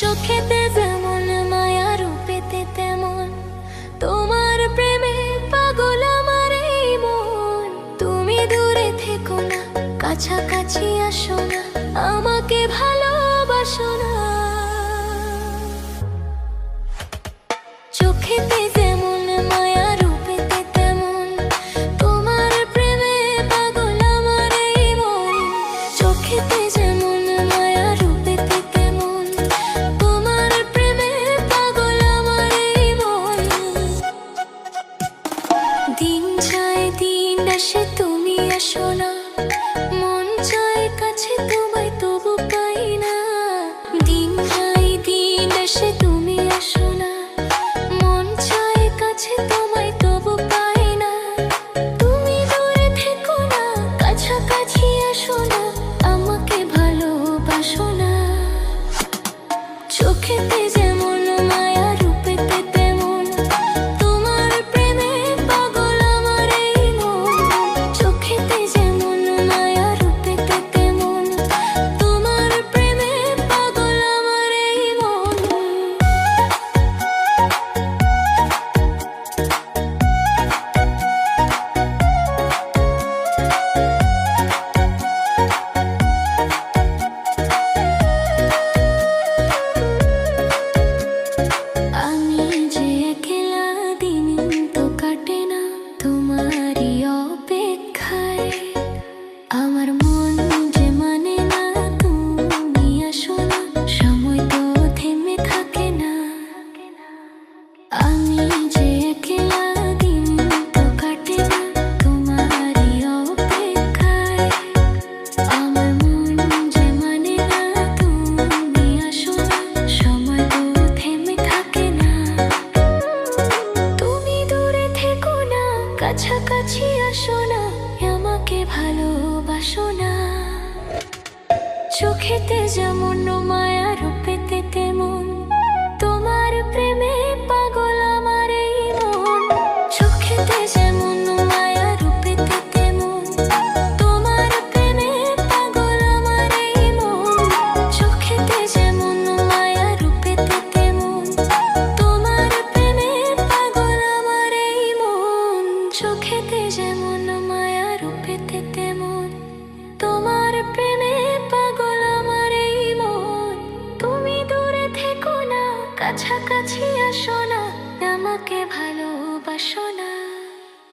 চোখেতে যেমন মায়া, রূপেতে তেমন তোমার প্রেমে পাগল আমার এই মন। তুমি দূরে থেকো না, কাছাকাছি আসো না, আমাকে ভালোবাসো না। চোখেতে যেমন মায়া, রূপেতে তেমন তোমার প্রেমে পাগল আমার এই মন। চোখেতে যেমন মায়া, রূপেতে তেমন তোমার প্রেমে পাগল আমার এই মন। দিন যায় দিন আসে, তুমি আসো না, মন চায় কাছে তোমায় তবু পাই না। দিন যায় দিন আসে, তুমি আসো না, মন চায় কাছে তোমায় তবু পাই না। তুমি দূরে থেকো না, কাছাকাছি আসো না, আমাকে ভালোবাসো না। চোখেতে যেমন মায়া, রূপেতে তেমন তোমার প্রেমে পাগল আমার এই মন। চোখেতে যেমন মায়া, রূপেতে তেমন তোমার প্রেমে পাগল আমার এই মন। আমি যে একলা, দিন তো কাটে না তোমারই অপেক্ষায়। আমার মন যে মানে না, তুমি আসো না, সময় তো থেমে থাকে না। আমি যে একলা, দিন তো কাটে না তোমারই অপেক্ষায়। আমার মন যে মানে না, তুমি আসো না, সময় তো থেমে থাকে না। তুমি দূরে থেকো না, কাছাকাছি আসো না, আমাকে ভালোবাসো না। চোখেতে যেমন মায়া, রূপেতে তেমন তোমার প্রেমে পাগল আমার এই মন। চোখেতে যেমন মায়া, রূপেতে তেমন তোমার প্রেমে পাগল আমার এই মন। চোখেতে যেমন মায়া, রূপেতে তেমন তোমার প্রেমে পাগল আমার এই মন। চোখেতে যেমন মায়া, রূপেতে